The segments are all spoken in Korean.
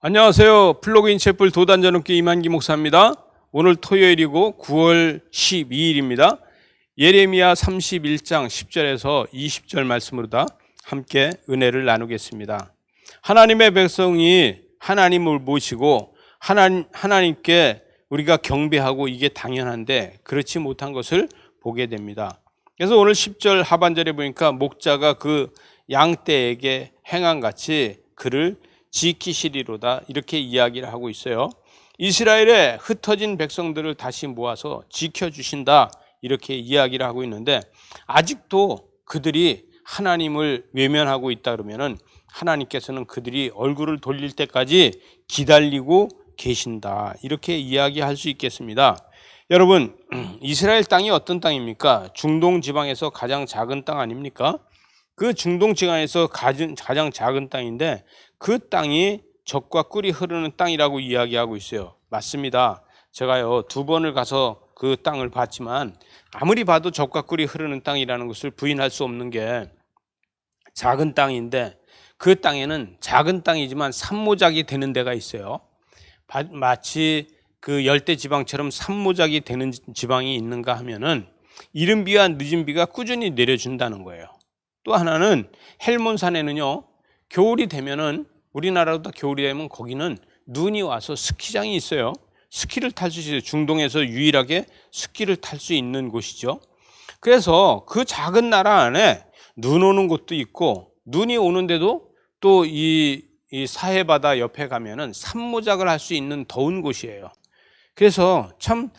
안녕하세요. 플러그인 채플 도단전업계 이만기 목사입니다. 오늘 토요일이고 9월 12일입니다. 예레미야 31장 10절에서 20절 말씀으로 다 함께 은혜를 나누겠습니다. 하나님의 백성이 하나님을 모시고 하나님께 우리가 경배하고 이게 당연한데 그렇지 못한 것을 보게 됩니다. 그래서 오늘 10절 하반절에 보니까 목자가 그 양떼에게 행함같이 그를 지키시리로다 이렇게 이야기를 하고 있어요. 이스라엘의 흩어진 백성들을 다시 모아서 지켜주신다 이렇게 이야기를 하고 있는데 아직도 그들이 하나님을 외면하고 있다 그러면은 하나님께서는 그들이 얼굴을 돌릴 때까지 기다리고 계신다 이렇게 이야기할 수 있겠습니다. 여러분, 이스라엘 땅이 어떤 땅입니까? 중동 지방에서 가장 작은 땅 아닙니까? 그 중동 지방에서 가장 작은 땅인데 그 땅이 젖과 꿀이 흐르는 땅이라고 이야기하고 있어요. 맞습니다. 제가요 2번을 가서 그 땅을 봤지만 아무리 봐도 젖과 꿀이 흐르는 땅이라는 것을 부인할 수 없는 게 작은 땅인데 그 땅에는 작은 땅이지만 산모작이 되는 데가 있어요. 마치 그 열대 지방처럼 산모작이 되는 지방이 있는가 하면은 이른 비와 늦은 비가 꾸준히 내려준다는 거예요. 또 하나는 헬몬산에는요 겨울이 되면은 우리나라도 겨울이 되면 거기는 눈이 와서 스키장이 있어요. 스키를 탈 수 있어요. 중동에서 유일하게 스키를 탈 수 있는 곳이죠. 그래서 그 작은 나라 안에 눈 오는 곳도 있고 눈이 오는데도 또 이 사해바다 옆에 가면은 산모작을 할 수 있는 더운 곳이에요. 그래서 참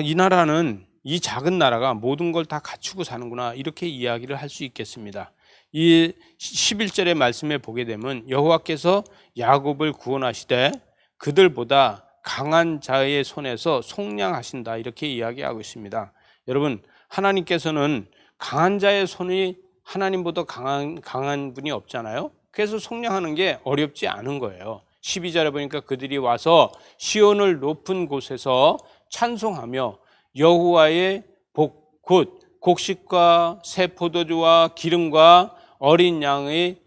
이 나라는 이 작은 나라가 모든 걸 다 갖추고 사는구나 이렇게 이야기를 할 수 있겠습니다. 이 11절의 말씀에 보게 되면 여호와께서 야곱을 구원하시되 그들보다 강한 자의 손에서 속량하신다 이렇게 이야기하고 있습니다. 여러분, 하나님께서는 강한 자의 손이 하나님보다 강한 분이 없잖아요. 그래서 속량하는 게 어렵지 않은 거예요. 12절에 보니까 그들이 와서 시온을 높은 곳에서 찬송하며 여호와의 복 곧 곡식과 새 포도주와 기름과 어린 양의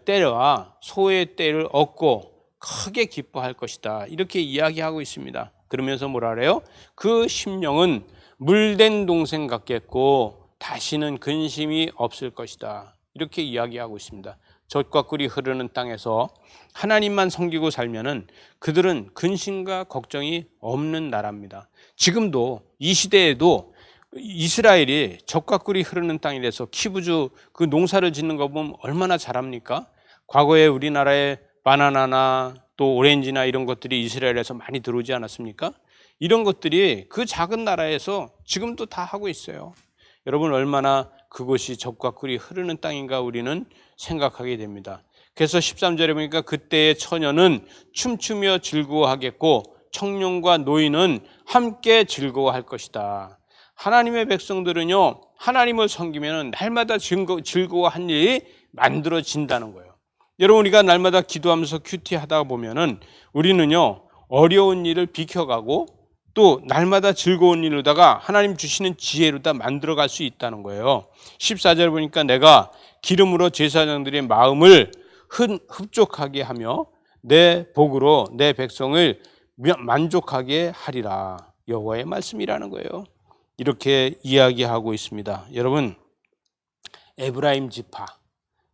떼와 소의 떼를 얻고 크게 기뻐할 것이다 이렇게 이야기하고 있습니다. 그러면서 뭐라 그래요? 그 심령은 물된 동생 같겠고 다시는 근심이 없을 것이다 이렇게 이야기하고 있습니다. 젖과 꿀이 흐르는 땅에서 하나님만 섬기고 살면은 그들은 근심과 걱정이 없는 나라입니다. 지금도 이 시대에도 이스라엘이 젖과 꿀이 흐르는 땅이라서 키부주 그 농사를 짓는 거 보면 얼마나 잘합니까? 과거에 우리나라에 바나나나 또 오렌지나 이런 것들이 이스라엘에서 많이 들어오지 않았습니까? 이런 것들이 그 작은 나라에서 지금도 다 하고 있어요. 여러분, 얼마나 그곳이 젖과 꿀이 흐르는 땅인가 우리는 생각하게 됩니다. 그래서 13절에 보니까 그때의 처녀는 춤추며 즐거워하겠고 청년과 노인은 함께 즐거워할 것이다. 하나님의 백성들은요 하나님을 섬기면 날마다 즐거워한 일이 만들어진다는 거예요. 여러분, 우리가 날마다 기도하면서 큐티하다 보면은 우리는요 어려운 일을 비켜가고 또 날마다 즐거운 일로다가 하나님 주시는 지혜로 다 만들어갈 수 있다는 거예요. 14절 보니까 내가 기름으로 제사장들의 마음을 흡족하게 하며 내 복으로 내 백성을 만족하게 하리라. 여호와의 말씀이라는 거예요. 이렇게 이야기하고 있습니다. 여러분, 에브라임 지파,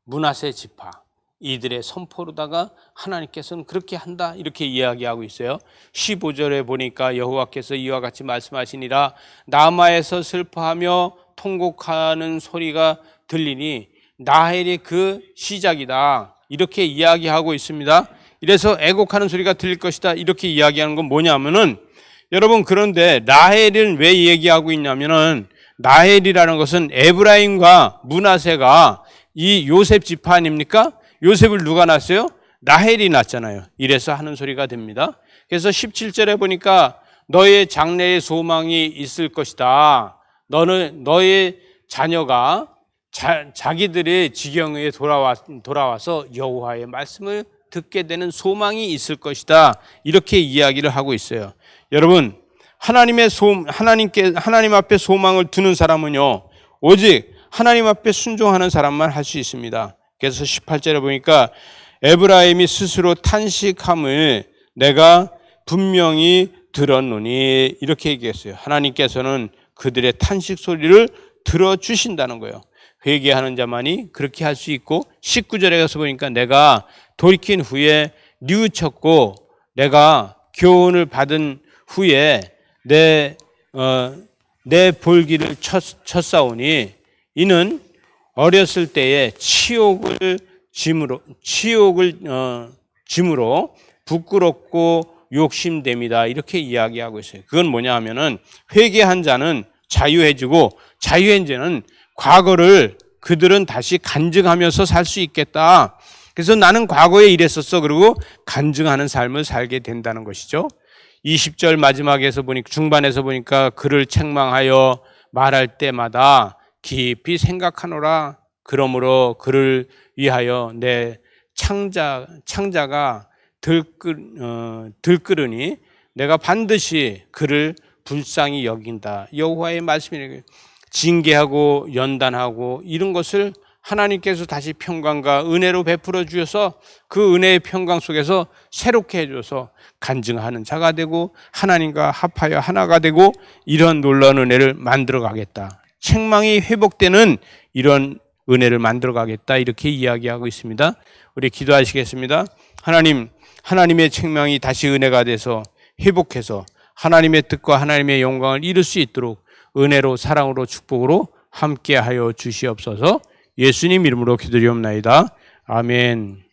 므낫세 지파 이들의 선포로다가 하나님께서는 그렇게 한다 이렇게 이야기하고 있어요. 15절에 보니까 여호와께서 이와 같이 말씀하시니라 라마에서 슬퍼하며 통곡하는 소리가 들리니 라헬이 그 시작이다 이렇게 이야기하고 있습니다. 이래서 애곡하는 소리가 들릴 것이다 이렇게 이야기하는 건 뭐냐면은 여러분, 그런데 라헬을 왜 얘기하고 있냐면은 라헬이라는 것은 에브라임과 므낫세가 이 요셉 지파 아닙니까? 요셉을 누가 낳았어요? 라헬이 낳았잖아요. 이래서 하는 소리가 됩니다. 그래서 17절에 보니까 너의 장래의 소망이 있을 것이다. 너의 자녀가 자기들의 지경에 돌아와서 여호와의 말씀을 듣게 되는 소망이 있을 것이다. 이렇게 이야기를 하고 있어요. 여러분, 하나님 앞에 소망을 두는 사람은요 오직 하나님 앞에 순종하는 사람만 할 수 있습니다. 그래서 18절에 보니까 에브라임이 스스로 탄식함을 내가 분명히 들었노니 이렇게 얘기했어요. 하나님께서는 그들의 탄식 소리를 들어주신다는 거예요. 회개하는 자만이 그렇게 할 수 있고 19절에 가서 보니까 내가 돌이킨 후에 뉘우쳤고 내가 교훈을 받은 후에 내 볼기를 쳤사오니 이는 어렸을 때에 치욕을 짐으로 부끄럽고 욕심됩니다. 이렇게 이야기하고 있어요. 그건 뭐냐 하면은 회개한 자는 자유해지고 자유한 자는 과거를 그들은 다시 간증하면서 살 수 있겠다. 그래서 나는 과거에 이랬었어. 그리고 간증하는 삶을 살게 된다는 것이죠. 20절 마지막에서 보니까 중반에서 보니까 그를 책망하여 말할 때마다 깊이 생각하노라. 그러므로 그를 위하여 내 창자가 들끓으니 내가 반드시 그를 불쌍히 여긴다. 여호와의 말씀이에요. 징계하고 연단하고 이런 것을 하나님께서 다시 평강과 은혜로 베풀어 주셔서 그 은혜의 평강 속에서 새롭게 해줘서 간증하는 자가 되고 하나님과 합하여 하나가 되고 이런 놀라운 은혜를 만들어 가겠다. 책망이 회복되는 이런 은혜를 만들어 가겠다. 이렇게 이야기하고 있습니다. 우리 기도하시겠습니다. 하나님의 책망이 다시 은혜가 돼서 회복해서 하나님의 뜻과 하나님의 영광을 이룰 수 있도록 은혜로 사랑으로 축복으로 함께하여 주시옵소서. 예수님 이름으로 기도드리옵나이다. 아멘.